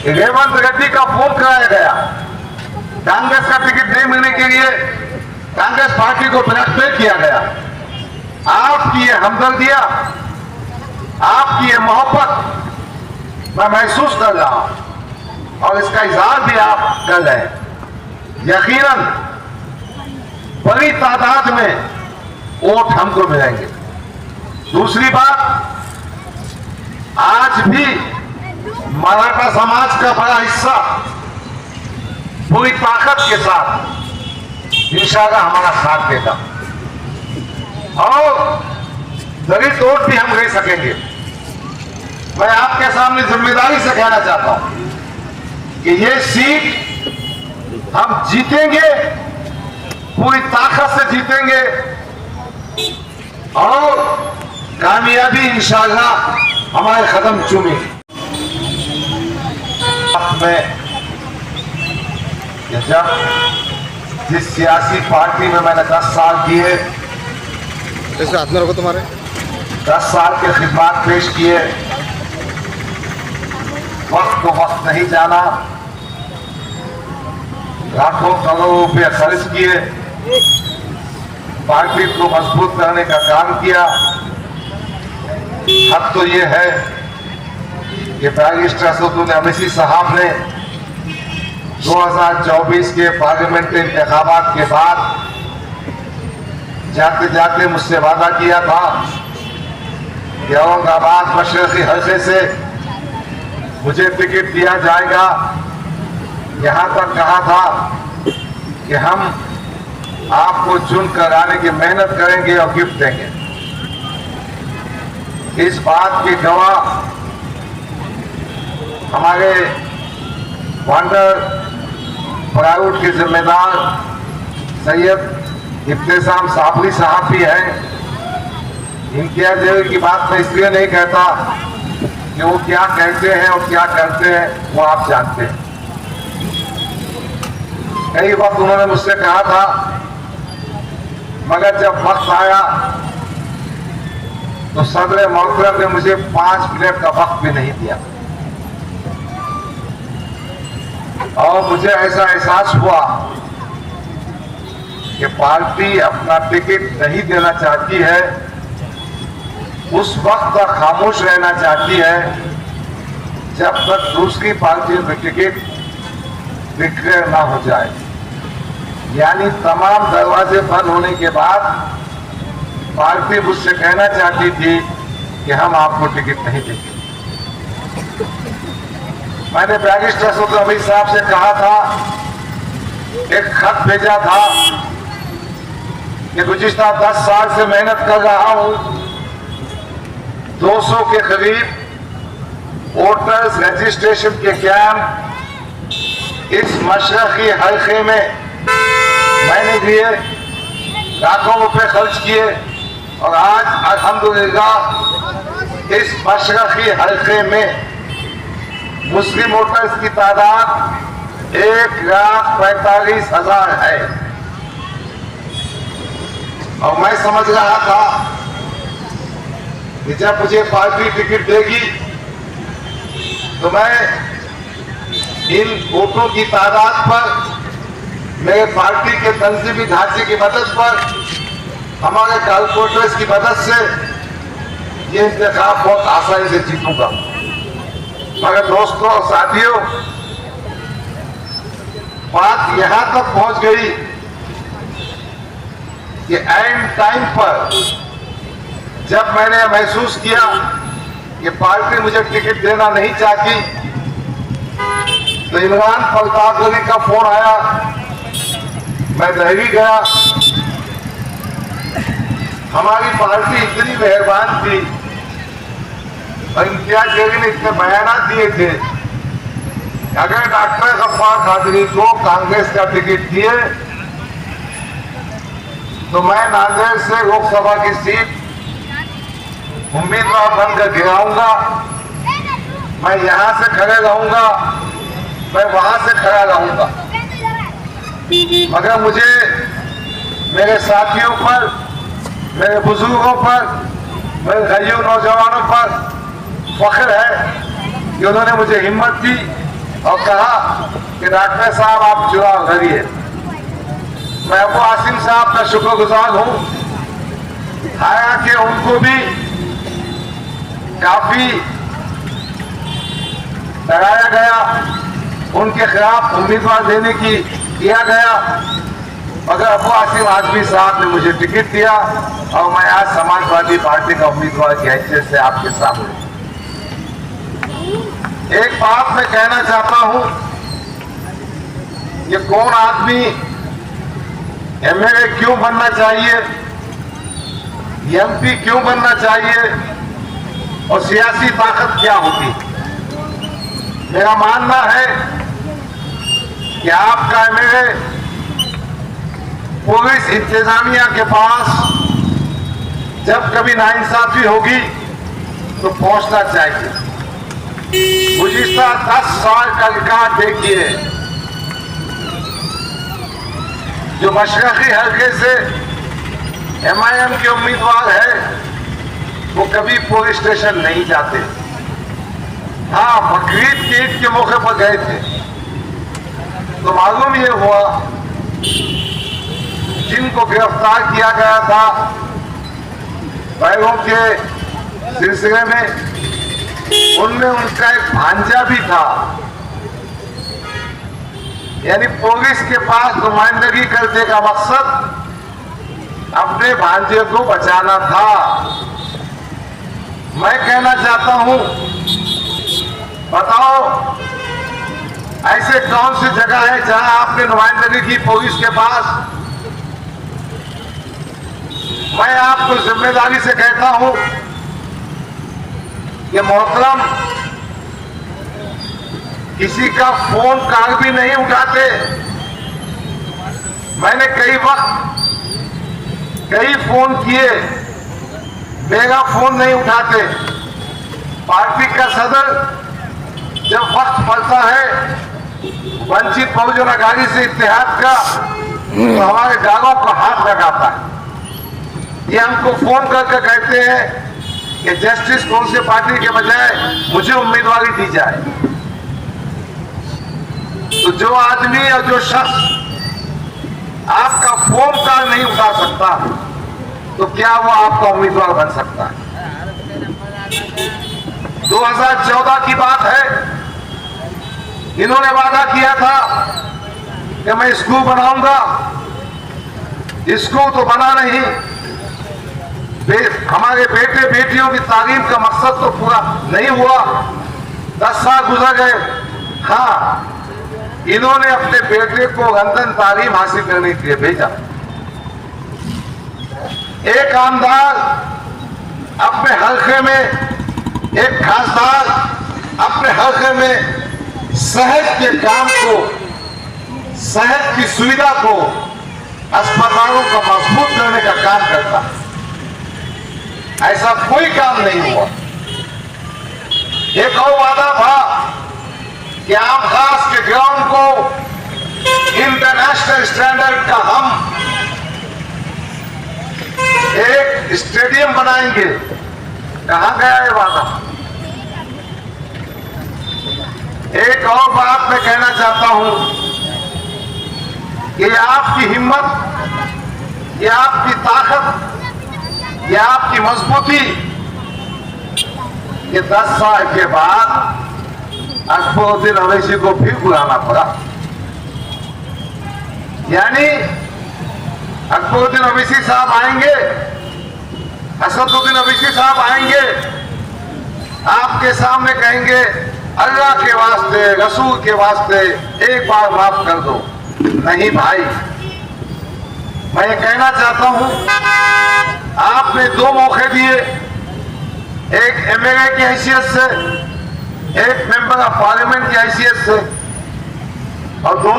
रेवंत रेड्डी का फोन कराया गया। कांग्रेस का टिकट नहीं मिलने के लिए कांग्रेस पार्टी को ब्लैकमेल किया गया। आपकी ये हमदर्दियां, आपकी ये मोहब्बत मैं महसूस कर रहा हूं और इसका इजहार भी आप कर रहे हैं। यकीनन बड़ी तादाद में वोट हमको मिलेंगे। दूसरी बात, आज भी मराठा समाज का बड़ा हिस्सा पूरी ताकत के साथ इंशाअल्लाह हमारा साथ देगा और दलित वोट भी हम ले सकेंगे। मैं आपके सामने जिम्मेदारी से कहना चाहता हूं कि ये सीट हम जीतेंगे, पूरी ताकत से जीतेंगे और कामयाबी इंशाअल्लाह हमारे कदम चूमेगी। में जब जिस सियासी पार्टी में मैंने 10 साल किए, कैसे हाथ में रखो तुम्हारे 10 साल के खिदमत पेश किए, वक्त को वक्त नहीं जाना, लाखों करोड़ों रुपये खर्च किए, पार्टी को मजबूत करने का काम किया। हक तो ये है कि बैरिस्टर असदुद्दीन अवैसी साहब ने 2024 के पार्लियामेंट इंतखाबात के बाद जाते जाते मुझसे वादा किया था कि औरंगाबाद मशरक़ी हल्के से मुझे टिकट दिया जाएगा। यहां तक कहा था कि हम आपको चुन कर आने की मेहनत करेंगे और गिफ्ट देंगे। इस बात के गवाह हमारे वंडर प्राइवेट के जिम्मेदार सैयद इब्तिसाम साबरी साहब भी हैं। इम्तियाज जलील की बात मैं इसलिए नहीं कहता कि वो क्या कहते हैं और क्या करते हैं, वो आप जानते हैं। कई वक्त उन्होंने मुझसे कहा था, मगर जब वक्त आया तो सदर मोहतरम ने मुझे 5 मिनट का वक्त भी नहीं दिया और मुझे ऐसा एहसास हुआ कि पार्टी अपना टिकट नहीं देना चाहती है, उस वक्त तक खामोश रहना चाहती है जब तक दूसरी पार्टी में टिकट डिक्लेयर ना हो जाए। यानी तमाम दरवाजे बंद होने के बाद पार्टी मुझसे कहना चाहती थी कि हम आपको टिकट नहीं देंगे। मैंने बैरिस्टर असदुद्दीन अवैसी साहब से कहा था, एक खत भेजा था कि गुज़िश्ता 10 साल से मेहनत कर रहा हूं, 200 के करीब वोटर्स रजिस्ट्रेशन के कैंप इस मशरक़ी हल्के में मैंने दिए, लाखों रुपए खर्च किए और आज अल्हम्दुलिल्लाह इस मशरक़ी हल्के में मुस्लिम वोटर्स की तादाद 1,45,000 है। और मैं समझ रहा था कि जब मुझे पार्टी टिकट देगी तो मैं इन वोटों की तादाद पर, मेरे पार्टी के तंजीमी ढांचे की मदद पर, हमारे कैलकुलेटर्स की मदद से ये इंतखाब बहुत आसानी से जीतूंगा। मगर दोस्तों और साथियों, बात यहां तक पहुंच गई कि एंड टाइम पर जब मैंने महसूस किया कि पार्टी मुझे टिकट देना नहीं चाहती, तो इमरान पलतागरी का फोन आया। मैं दिल्ली गया। हमारी पार्टी इतनी मेहरबान थी और इम्तियाज जलील ने इतने बयान दिए थे, अगर डॉक्टर गफ्फार कादरी को कांग्रेस का टिकट दिए तो मैं नांदेड़ से लोकसभा की सीट उम्मीदवार बनकर गिराऊंगा, मैं यहां से खड़े रहूंगा, मैं वहां से खड़ा रहूंगा। मगर मुझे मेरे साथियों पर, मेरे बुजुर्गों पर, मेरे गरीब नौजवानों पर फख्र है कि उन्होंने मुझे हिम्मत दी और कहा कि डॉक्टर साहब आप चुनाव लड़िए। मैं अबू आसिम साहब का शुक्रगुजार हूं, हालांकि उनको भी काफी डराया गया, उनके खिलाफ उम्मीदवार देने की किया गया, मगर अबू आसिम आजमी साहब ने मुझे टिकट दिया और मैं आज समाजवादी पार्टी का उम्मीदवार की हैसियत से आपके सामने। एक बात मैं कहना चाहता हूं, ये कौन आदमी एमएलए क्यों बनना चाहिए, एमपी क्यों बनना चाहिए और सियासी ताकत क्या होती। मेरा मानना है कि आपका एमएलए पुलिस इंतजामिया के पास जब कभी नाइंसाफी होगी तो पहुंचना चाहिए। गुज़िश्ता 10 साल का रिकॉर्ड देखिए, जो मशरक़ी हल्के से एमआईएम के उम्मीदवार है वो कभी पुलिस स्टेशन नहीं जाते। हाँ, बकरीद के ईद के मौके पर गए थे तो मालूम ये हुआ जिनको गिरफ्तार किया गया था बैलों के सिलसिले में, उनमें उनका एक भांजा भी था। यानी पुलिस के पास नुमाइंदगी करने का मकसद अपने भांजे को बचाना था। मैं कहना चाहता हूं, बताओ ऐसे कौन सी जगह है जहां आपने नुमाइंदगी की पुलिस के पास। मैं आपको जिम्मेदारी से कहता हूं कि मोहतरम किसी का फोन कॉल भी नहीं उठाते। मैंने कई फोन किए, मेरा फोन नहीं उठाते। पार्टी का सदर जब वक्त पड़ता है वंचित बहुजन अघाड़ी से इत्तेहाद का तो हमारे गालों को हाथ लगाता है। ये हमको फोन करके कहते हैं कि जस्टिस कौन से पार्टी के बजाय मुझे उम्मीदवारी दी जाए। तो जो आदमी और जो शख्स आपका फोन कॉल नहीं उठा सकता तो क्या वो आपका उम्मीदवार बन सकता है। 2014 की बात है, इन्होंने वादा किया था कि मैं स्कूल बनाऊंगा। स्कूल तो बना नहीं, हमारे बेटे बेटियों की तालीम का मकसद तो पूरा नहीं हुआ। 10 साल गुजर गए। हाँ, इन्होंने अपने बेटे को लंदन तालीम हासिल करने के लिए भेजा। एक आमदार अपने हल्के में, एक खासदार अपने हल्के में सेहत के काम को, सेहत की सुविधा को, अस्पतालों को मजबूत करने का काम करता है। ऐसा कोई काम नहीं हुआ। एक और वादा था कि आम खास के ग्राउंड को इंटरनेशनल स्टैंडर्ड का हम एक स्टेडियम बनाएंगे। कहां गया ये वादा। एक और बात मैं कहना चाहता हूं कि ये आपकी हिम्मत, ये आपकी ताकत, ये आपकी मजबूती, ये 10 साल के बाद अकबरुद्दीन अवैसी को फिर बुलाना पड़ा। यानी अकबरुद्दीन अवैसी साहब आएंगे, असदुद्दीन अवैसी साहब आएंगे, आपके सामने कहेंगे अल्लाह के वास्ते, रसूल के वास्ते एक बार माफ कर दो। नहीं भाई, मैं ये कहना चाहता हूं, आपने 2 मौके दिए, एक एमएलए की हैसियत से, एक मेंबर ऑफ पार्लियामेंट की हैसियत से, और दोनों